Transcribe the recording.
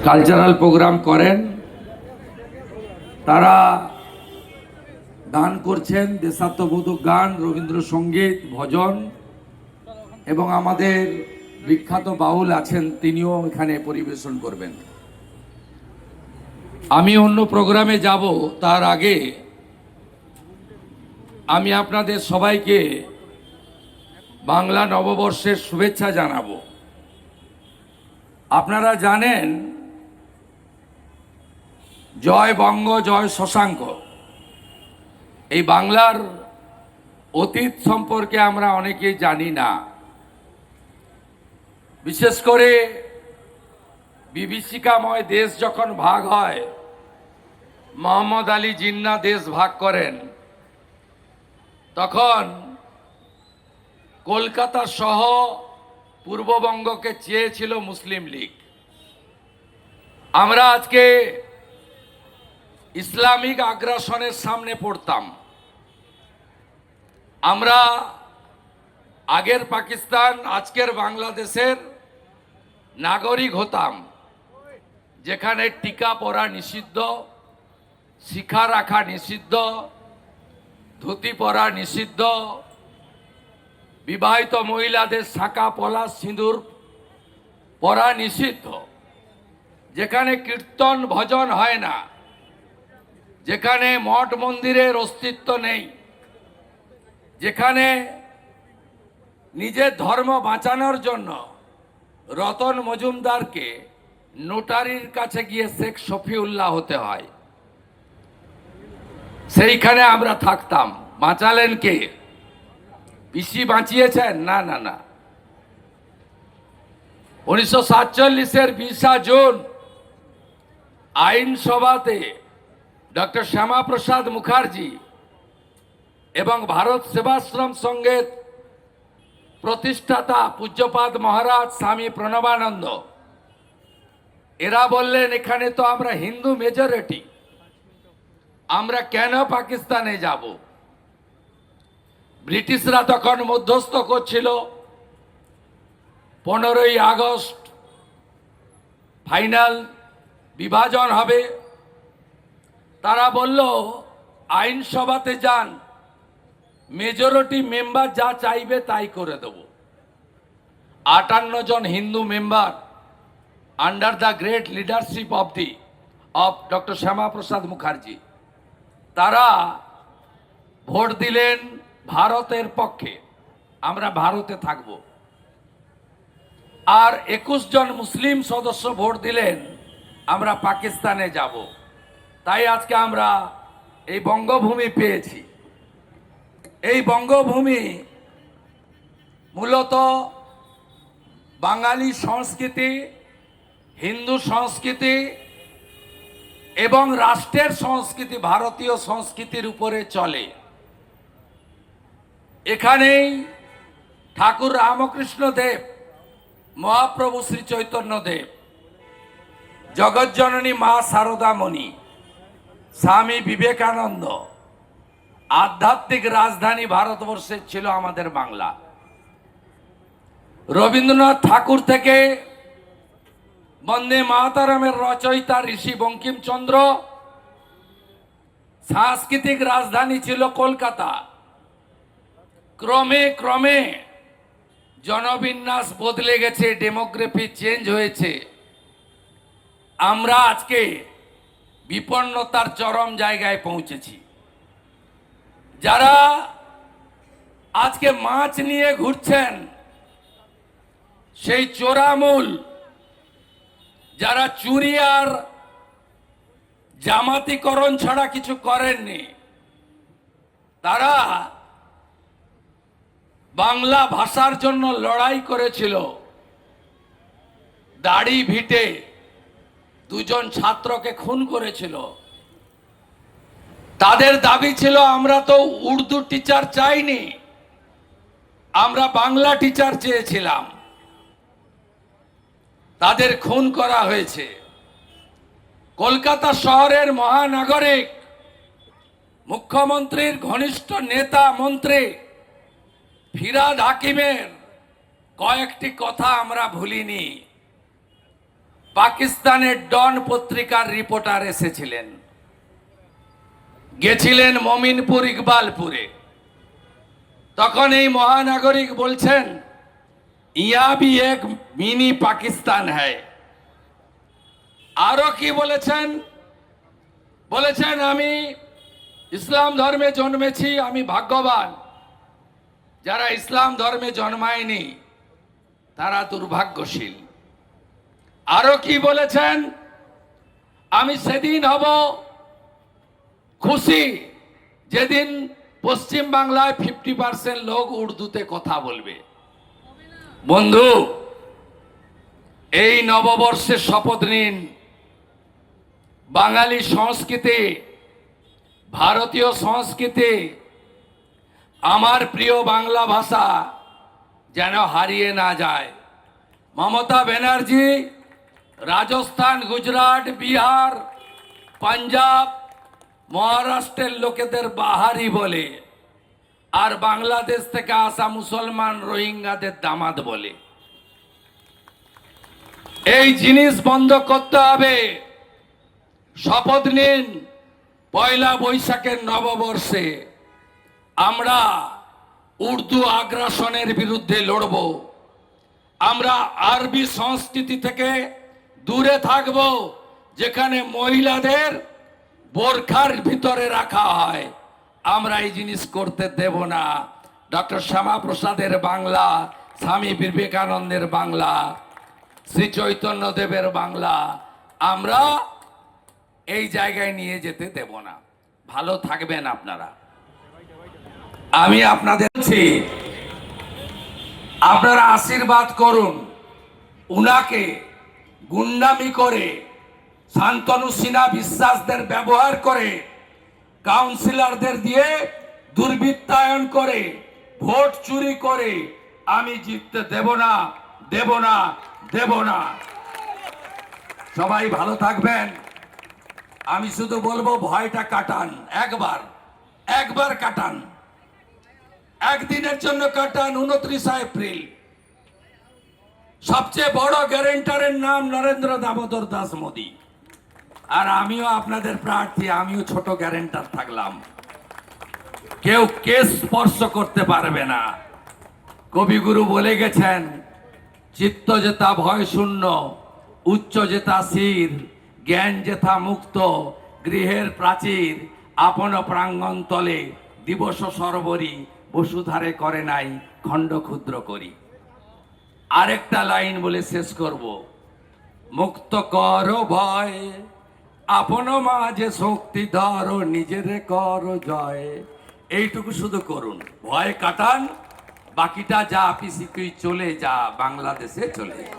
Cultural programme করেন, তারা গান করছেন দেশাত্মবোধক গান, রবীন্দ্রসঙ্গীত, ভজন, এবং আমাদের বিখ্যাত বাউল আছেন, তিনিও এখানে পরিবেশন করবেন। আমি অন্য প্রোগ্রামে যাব তার আগে আমি আপনাদের সবাইকে বাংলা নববর্ষের শুভেচ্ছা জানাবো। আপনারা জানেন জয় বঙ্গ জয় শশাঙ্ক, এই বাংলার অতীত সম্পর্কে আমরা অনেকেই জানি না। বিশেষ করে বিভীষিকাময় দেশ যখন ভাগ হয়, মোহাম্মদ আলী জিন্না দেশ ভাগ করেন, তখন কলকাতা সহ পূর্ববঙ্গকে চেয়েছিল মুসলিম লীগ। আমরা আজকে ইসলামিক আগ্রাসনের সামনে পড়তাম। আমরা আগের পাকিস্তান, আজকের বাংলাদেশের নাগরিক হতাম, যেখানে টিকা পরা নিষিদ্ধ, শিখা রাখা নিষিদ্ধ, ধুতি পরা নিষিদ্ধ, বিবাহিত মহিলাদের শাঁখা পলাশ সিঁদুর পরা নিষিদ্ধ, যেখানে কীর্তন ভজন হয় না, যেখানে মঠ মন্দিরের অস্তিত্ব নেই, যেখানে নিজের ধর্ম বাঁচানোর জন্য রতন মজুমদারকে নোটারির কাছে গিয়ে শেখ শফিউল্লাহ হতে হয়, সেইখানে আমরা থাকতাম। বাঁচালেন কে? পিসি বাঁচিয়েছেন? না না না। 1947-এর 20 জুন আইনসভাতে ডক্টর শ্যামাপ্রসাদ মুখার্জি এবং ভারত সেবাশ্রম সংঘের প্রতিষ্ঠাতা পূজ্যপাদ মহারাজ স্বামী প্রণবানন্দ, এরা বললেন এখানে তো আমরা হিন্দু মেজরিটি, আমরা কেন পাকিস্তানে যাব? ব্রিটিশরা তখন মধ্যস্থ করছিল। 15ই আগস্ট ফাইনাল বিভাজন হবে। তারা বলল আইনসভাতে যান, মেজরিটি মেম্বার যা চাইবে তাই করে দেব। 58 জন Hindu member under the great leadership of doctor Shyama Prasad Mukherjee, তারা ভোট দিলেন ভারতের পক্ষে, আমরা ভারতে থাকব। আর 21 জন মুসলিম সদস্য ভোট দিলেন আমরা পাকিস্তানে যাব। তাই আজকে আমরা এই বঙ্গভূমি পেয়েছি। এই বঙ্গভূমি মূলত বাঙালি সংস্কৃতি, হিন্দু সংস্কৃতি এবং রাষ্ট্রের সংস্কৃতি, ভারতীয় সংস্কৃতির উপরে চলে। এখানেই ঠাকুর রামকৃষ্ণ দেব, মহাপ্রভু শ্রী চৈতন্য দেব, জগজ্জননী মা শারদামণি, স্বামী বিবেকানন্দ, আধ্যাত্মিক রাজধানী ভারতবর্ষের ছিল আমাদের বাংলা। রবীন্দ্রনাথ ঠাকুর থেকে বন্দে মাতরমের রচয়িতা ঋষি বঙ্কিমচন্দ্র, সাংস্কৃতিক রাজধানী ছিল কলকাতা। ক্রমে ক্রমে জনবিন্যাস বদলে গেছে, ডেমোগ্রাফি চেঞ্জ হয়েছে। আমরা আজকে বিপন্নতার চরম জায়গায় পৌঁছেছি। যারা আজকে মাছ নিয়ে ঘুরছেন, সেই চোরামূল, যারা চুরি আর জামাতিকরণ ছাড়া কিছু করেননি, তারা বাংলা ভাষার জন্য লড়াই করেছিল। দাড়ি ভিটে 2 জন ছাত্রকে খুন করেছিল। তাদের দাবি ছিল আমরা তো উর্দু টিচার চাইনি, আমরা বাংলা টিচার চেয়েছিলাম। তাদের খুন করা হয়েছে। কলকাতা শহরের মহানাগরিক, মুখ্যমন্ত্রীর ঘনিষ্ঠ নেতা মন্ত্রী ফিরহাদ হাকিমের কয়েকটি কথা আমরা ভুলিনি। পাকিস্তানের ডন পত্রিকার রিপোর্টার এসেছিলেন, গেছিলেন মমিনপুর ইকবালপুরে। তখন এই মহানাগরিক বলছেন ইয়া ভি এক মিনি পাকিস্তান হ্যায়। আরো কি বলেছেন? বলেছেন আমি ইসলাম ধর্মে জন্মেছি, আমি ভাগ্যবান। যারা ইসলাম ধর্মে জন্মায়নি তারা দুর্ভাগ্যশীল। আরো কি বলেছেন? আমি সেদিন হব খুশি যেদিন পশ্চিম বাংলায় 50% লোক উর্দুতে কথা বলবে। বন্ধু, এই নববর্ষের শপথ নিন। বাঙালি সংস্কৃতি, ভারতীয় সংস্কৃতি, আমার প্রিয় বাংলা ভাষা যেন হারিয়ে না যায়। মমতা ব্যানার্জি রাজস্থান, গুজরাট, বিহার, পাঞ্জাব, মহারাষ্ট্রের লোকেদের বাহারি বলে, আর বাংলাদেশ থেকে আসা মুসলমান রোহিঙ্গাদের দামাত বলে। এই জিনিস বন্ধ করতে হবে। শপথ নিন, পয়লা বৈশাখের নববর্ষে আমরা উর্দু আগ্রাসনের বিরুদ্ধে লড়ব। আমরা আরবি সংস্কৃতি থেকে দূরে থাকব, যেখানে মহিলাদের বোরখার ভিতরে রাখা হয়। আমরা এই জিনিস করতে দেব না। ডক্টর শ্যামাপ্রসাদের বাংলা, স্বামী বিবেকানন্দের বাংলা, শ্রী চৈতন্য দেবের বাংলা আমরা এই জায়গায় নিয়ে যেতে দেব না। ভালো থাকবেন আপনারা। আমি আপনাদের আপনারা আশীর্বাদ করুন। উনাকে গুন্ডামি করে, শান্তনু সিনহা বিশ্বাসদের ব্যবহার করে, কাউন্সিলরদের দিয়ে দুর্বৃত্তায়ন করে, ভোট চুরি করে আমি জিততে দেব না, দেব না, দেব না। সবাই ভালো থাকবেন। আমি শুধু বলবো ভয়টা কাটান, একবার কাটান, একদিনের জন্য কাটান। 29 এপ্রিল সবচেয়ে বড় গ্যারেন্টারের নাম নরেন্দ্র দামোদর দাস মোদী। আর আমিও আপনাদের প্রার্থী, আমিও ছোট গ্যারেন্টার থাকলাম। কেউ কেস স্পর্শ করতে পারবে না। কবিগুরু বলে গেছেন, চিত্ত যেথা ভয় শূন্য, উচ্চ যেথা শির, জ্ঞান যেথা মুক্ত, গৃহের প্রাচীর, আপন প্রাঙ্গণ তলে দিবস সরবরি, বসুধারে করে নাই খণ্ড ক্ষুদ্র করি। আরেকটা লাইন বলে শেষ করব। মুক্ত কর ভয়, আপন মাঝে শক্তি ধর, নিজের কর জয়। এইটুকু শুধু করুন, ভয় কাটান। বাকিটা যা পিসি তুই চলে যা, বাংলাদেশে চলে যা।